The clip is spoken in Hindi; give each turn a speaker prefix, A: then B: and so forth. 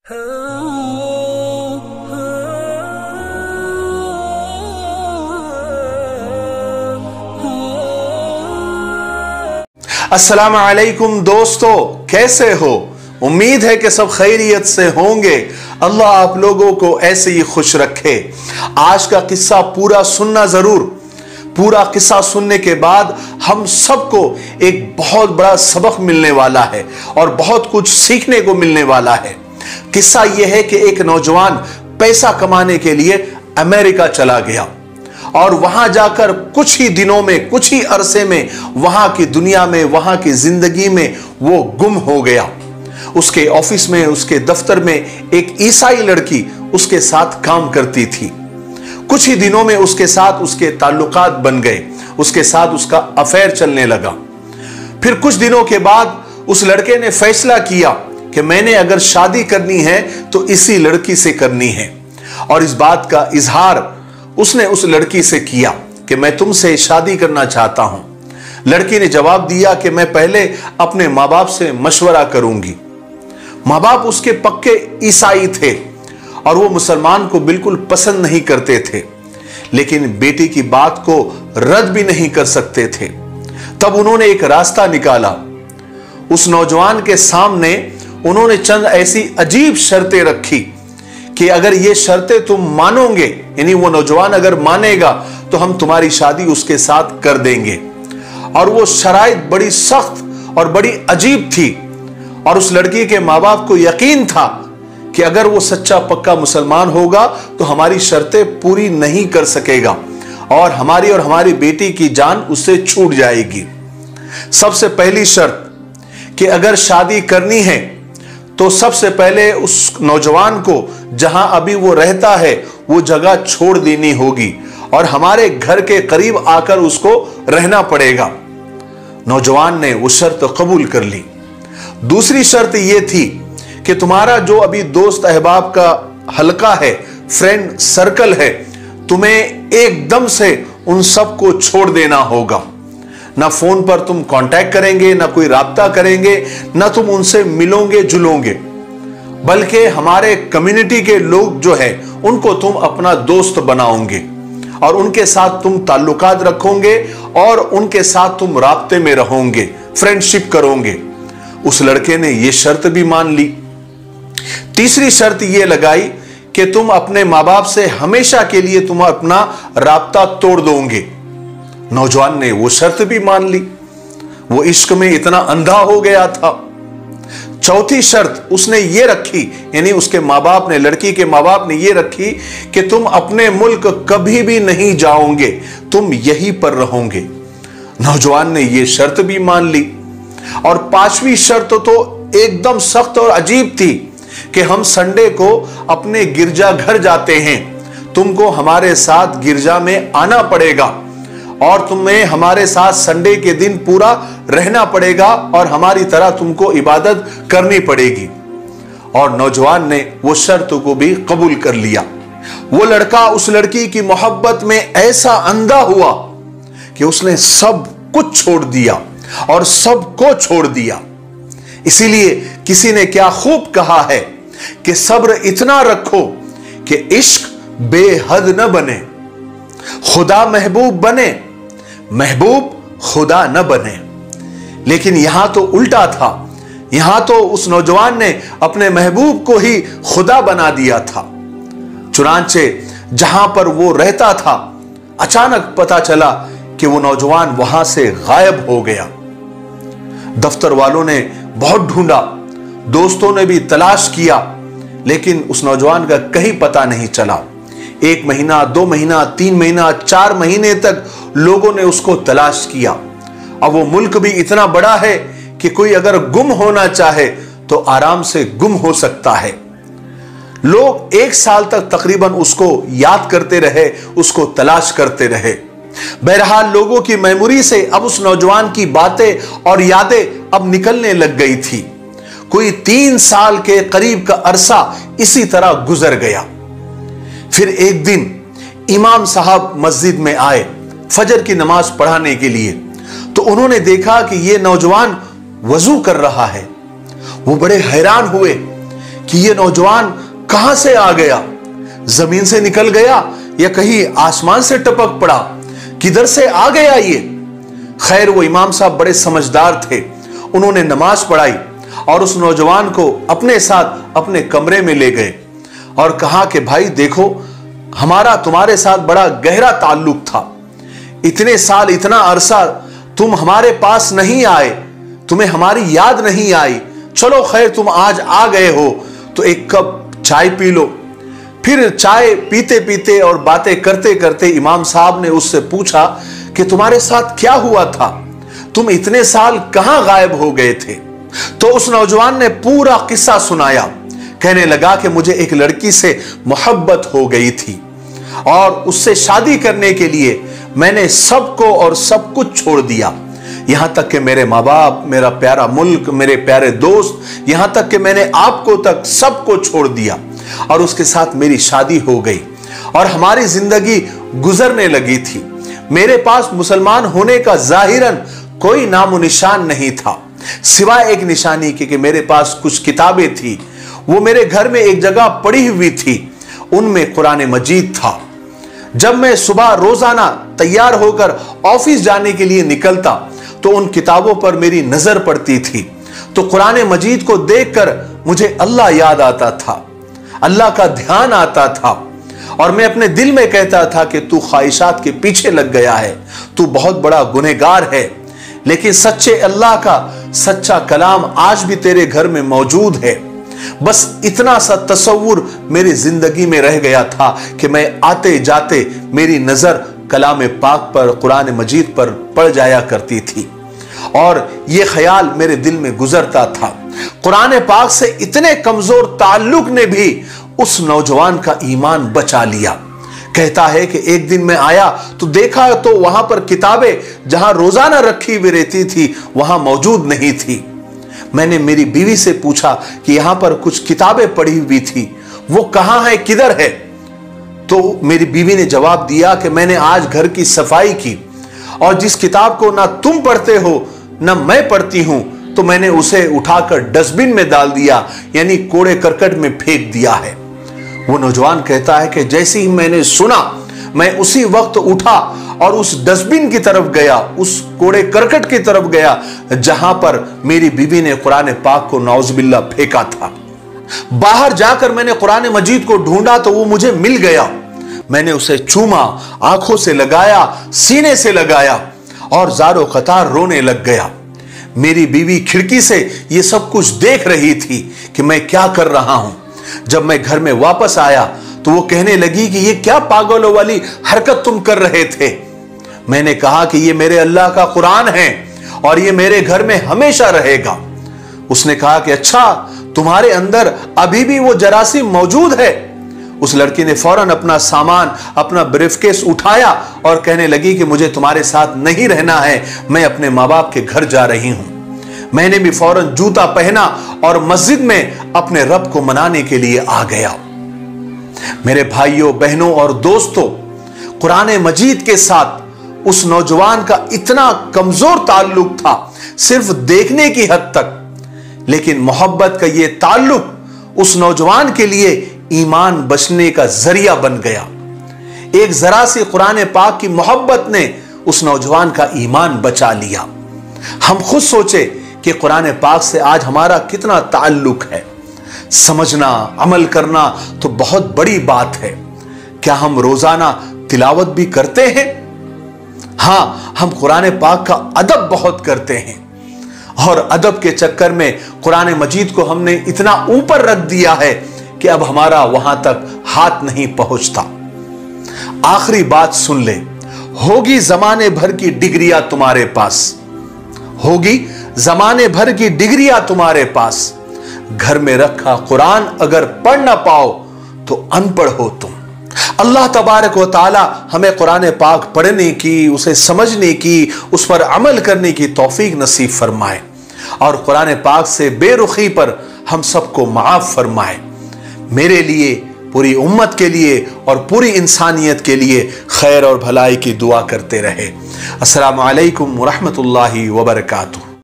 A: अस्सलाम वालेकुम दोस्तों, कैसे हो? उम्मीद है कि सब खैरियत से होंगे। अल्लाह आप लोगों को ऐसे ही खुश रखे। आज का किस्सा पूरा सुनना जरूर। पूरा किस्सा सुनने के बाद हम सबको एक बहुत बड़ा सबक मिलने वाला है और बहुत कुछ सीखने को मिलने वाला है। किस्सा यह है कि एक नौजवान पैसा कमाने के लिए अमेरिका चला गया और वहां जाकर कुछ ही दिनों में, कुछ ही अरसे में वहां की दुनिया में, वहां की जिंदगी में वो गुम हो गया। उसके ऑफिस में, उसके दफ्तर में एक ईसाई लड़की उसके साथ काम करती थी। कुछ ही दिनों में उसके साथ उसके ताल्लुकात बन गए, उसके साथ उसका अफेयर चलने लगा। फिर कुछ दिनों के बाद उस लड़के ने फैसला किया कि मैंने अगर शादी करनी है तो इसी लड़की से करनी है, और इस बात का इजहार उसने उस लड़की से किया कि मैं तुमसे शादी करना चाहता हूं। लड़की ने जवाब दिया कि मैं पहले अपने माँ बाप से मशवरा करूंगी। माँ बाप उसके पक्के ईसाई थे और वो मुसलमान को बिल्कुल पसंद नहीं करते थे, लेकिन बेटी की बात को रद्द भी नहीं कर सकते थे। तब उन्होंने एक रास्ता निकाला। उस नौजवान के सामने उन्होंने चंद ऐसी अजीब शर्तें रखी कि अगर ये शर्तें तुम मानोगे, यानी वो नौजवान अगर मानेगा, तो हम तुम्हारी शादी उसके साथ कर देंगे। और वो शराइत बड़ी सख्त और बड़ी अजीब थी, और उस लड़की के माँ बाप को यकीन था कि अगर वो सच्चा पक्का मुसलमान होगा तो हमारी शर्तें पूरी नहीं कर सकेगा और हमारी बेटी की जान उससे छूट जाएगी। सबसे पहली शर्त कि अगर शादी करनी है तो सबसे पहले उस नौजवान को जहां अभी वो रहता है वो जगह छोड़ देनी होगी और हमारे घर के करीब आकर उसको रहना पड़ेगा। नौजवान ने वो शर्त कबूल कर ली। दूसरी शर्त ये थी कि तुम्हारा जो अभी दोस्त अहबाब का हलका है, फ्रेंड सर्कल है, तुम्हें एकदम से उन सबको छोड़ देना होगा। ना फोन पर तुम कांटेक्ट करेंगे, ना कोई राब्ता करेंगे, ना तुम उनसे मिलोगे जुलोगे, बल्कि हमारे कम्युनिटी के लोग जो है उनको तुम अपना दोस्त बनाओगे और उनके साथ तुम ताल्लुकात रखोगे और उनके साथ तुम राब्ते में रहोगे, फ्रेंडशिप करोगे। उस लड़के ने यह शर्त भी मान ली। तीसरी शर्त यह लगाई कि तुम अपने माँ बाप से हमेशा के लिए तुम अपना राब्ता तोड़ दोगे। नौजवान ने वो शर्त भी मान ली। वो इश्क में इतना अंधा हो गया था। चौथी शर्त उसने ये रखी, यानी उसके माँ बाप ने, लड़की के माँ बाप ने ये रखी कि तुम अपने मुल्क कभी भी नहीं जाओगे, तुम यहीं पर रहोगे। नौजवान ने ये शर्त भी मान ली। और पांचवी शर्त तो एकदम सख्त और अजीब थी कि हम संडे को अपने गिरजा घर जाते हैं, तुमको हमारे साथ गिरजा में आना पड़ेगा और तुम्हें हमारे साथ संडे के दिन पूरा रहना पड़ेगा और हमारी तरह तुमको इबादत करनी पड़ेगी। और नौजवान ने वो शर्त को भी कबूल कर लिया। वो लड़का उस लड़की की मोहब्बत में ऐसा अंधा हुआ कि उसने सब कुछ छोड़ दिया और सबको छोड़ दिया। इसीलिए किसी ने क्या खूब कहा है कि सब्र इतना रखो कि इश्क बेहद न बने, खुदा महबूब बने, महबूब खुदा न बने। लेकिन यहां तो उल्टा था। यहां तो उस नौजवान ने अपने महबूब को ही खुदा बना दिया था। चुनांचे जहां पर वो रहता था, अचानक पता चला कि वो नौजवान वहां से गायब हो गया। दफ्तर वालों ने बहुत ढूंढा, दोस्तों ने भी तलाश किया, लेकिन उस नौजवान का कहीं पता नहीं चला। 1 महीना, 2 महीना, 3 महीना, 4 महीने तक लोगों ने उसको तलाश किया। अब वो मुल्क भी इतना बड़ा है कि कोई अगर गुम होना चाहे तो आराम से गुम हो सकता है। लोग 1 साल तक तकरीबन उसको याद करते रहे, उसको तलाश करते रहे। बहरहाल लोगों की मेमोरी से अब उस नौजवान की बातें और यादें अब निकलने लग गई थी। कोई 3 साल के करीब का अरसा इसी तरह गुजर गया। फिर एक दिन इमाम साहब मस्जिद में आए फजर की नमाज पढ़ाने के लिए, तो उन्होंने देखा कि यह नौजवान वजू कर रहा है। वो बड़े हैरान हुए कि ये नौजवान कहां से आ गया, जमीन से निकल गया या कहीं आसमान से टपक पड़ा, किधर से आ गया ये। खैर वो इमाम साहब बड़े समझदार थे, उन्होंने नमाज पढ़ाई और उस नौजवान को अपने साथ अपने कमरे में ले गए और कहा कि भाई देखो, हमारा तुम्हारे साथ बड़ा गहरा ताल्लुक था, इतने साल इतना अरसा तुम हमारे पास नहीं आए, तुम्हें हमारी याद नहीं आई, चलो खैर तुम आज आ गए हो तो एक कप चाय पी लो। फिर चाय पीते पीते और बातें करते करते इमाम साहब ने उससे पूछा कि तुम्हारे साथ क्या हुआ था, तुम इतने साल कहां गायब हो गए थे। तो उस नौजवान ने पूरा किस्सा सुनाया, कहने लगा कि मुझे एक लड़की से मोहब्बत हो गई थी और उससे शादी करने के लिए मैंने सबको और सब कुछ छोड़ दिया, यहां तक कि मेरे माँ बाप, मेरा प्यारा मुल्क, मेरे प्यारे दोस्त, यहां तक कि मैंने आपको तक सबको छोड़ दिया और उसके साथ मेरी शादी हो गई और हमारी जिंदगी गुजरने लगी थी। मेरे पास मुसलमान होने का जाहिरन कोई नामो निशान नहीं था, सिवाय एक निशानी के कि मेरे पास कुछ किताबें थी, वो मेरे घर में एक जगह पड़ी हुई थी, उनमें कुरान मजीद था। जब मैं सुबह रोजाना तैयार होकर ऑफिस जाने के लिए निकलता तो उन किताबों पर मेरी नजर पड़ती थी, तो कुरान मजीद को देखकर मुझे अल्लाह याद आता था, अल्लाह का ध्यान आता था और मैं अपने दिल में कहता था कि तू ख्वाहिशात के पीछे लग गया है, तू बहुत बड़ा गुनहगार है, लेकिन सच्चे अल्लाह का सच्चा कलाम आज भी तेरे घर में मौजूद है। बस इतना सा तसव्वुर मेरी जिंदगी में रह गया था कि मैं आते जाते मेरी नजर कलाम पाक पर, कुरान मजीद पर पड़ जाया करती थी और यह ख्याल मेरे दिल में गुजरता था। कुरान पाक से इतने कमजोर ताल्लुक ने भी उस नौजवान का ईमान बचा लिया। कहता है कि एक दिन मैं आया तो देखा तो वहां पर किताबें जहां रोजाना रखी हुई रहती थी वहां मौजूद नहीं थी। मैंने मेरी बीवी से पूछा कि यहां पर कुछ किताबें पड़ी हुई थी, वो कहां है, किधर है। तो मेरी बीवी ने जवाब दिया कि मैंने आज घर की सफाई की और जिस किताब को ना तुम पढ़ते हो ना मैं पढ़ती हूं, तो मैंने उसे उठाकर डस्टबिन में डाल दिया, यानी कूड़े करकट में फेंक दिया है। वो नौजवान कहता है कि जैसे ही मैंने सुना मैं उसी वक्त उठा और उस डस्टबिन की तरफ गया, उस कूड़े करकट की तरफ गया जहां पर मेरी बीवी ने कुरान पाक को नाउज़ुबिल्लाह फेंका था। बाहर जाकर मैंने कुरान मजीद को ढूंढा तो वो मुझे मिल गया। मैंने उसे चूमा, आंखों से लगाया, सीने से लगाया और जारो कतार रोने लग गया। मेरी बीवी खिड़की से ये सब कुछ देख रही थी कि मैं क्या कर रहा हूं। जब मैं घर में वापस आया तो वो कहने लगी कि ये क्या पागलों वाली हरकत तुम कर रहे थे। मैंने कहा कि ये मेरे अल्लाह का कुरान है और ये मेरे घर में हमेशा रहेगा। उसने कहा कि अच्छा, तुम्हारे अंदर अभी भी वो जरासीम मौजूद है। उस लड़की ने फौरन अपना सामान, अपना ब्रीफकेस उठाया और कहने लगी कि मुझे तुम्हारे साथ नहीं रहना है, मैं अपने माँ बाप के घर जा रही हूं। मैंने भी फौरन जूता पहना और मस्जिद में अपने रब को मनाने के लिए आ गया। मेरे भाइयों, बहनों और दोस्तों, कुरान मजीद के साथ उस नौजवान का इतना कमजोर ताल्लुक था, सिर्फ देखने की हद तक, लेकिन मोहब्बत का यह ताल्लुक उस नौजवान के लिए ईमान बचने का जरिया बन गया। एक जरा सी कुरान पाक की मोहब्बत ने उस नौजवान का ईमान बचा लिया। हम खुद सोचे कि कुरान पाक से आज हमारा कितना ताल्लुक है। समझना, अमल करना तो बहुत बड़ी बात है। क्या हम रोजाना तिलावत भी करते हैं? हां, हम कुरान पाक का अदब बहुत करते हैं और अदब के चक्कर में कुरान मजीद को हमने इतना ऊपर रख दिया है कि अब हमारा वहां तक हाथ नहीं पहुंचता। आखिरी बात सुन ले, होगी जमाने भर की डिग्रियां तुम्हारे पास, होगी जमाने भर की डिग्रियां तुम्हारे पास, घर में रखा कुरान अगर पढ़ ना पाओ तो अनपढ़ हो तुम। अल्लाह तबारक व तआला हमें कुरान पाक पढ़ने की, उसे समझने की, उस पर अमल करने की तौफीक नसीब फरमाए और कुरान पाक से बेरुखी पर हम सबको माफ फरमाए। मेरे लिए, पूरी उम्मत के लिए और पूरी इंसानियत के लिए खैर और भलाई की दुआ करते रहे। अस्सलामु अलैकुम व रहमतुल्लाहि व बरकातुहू।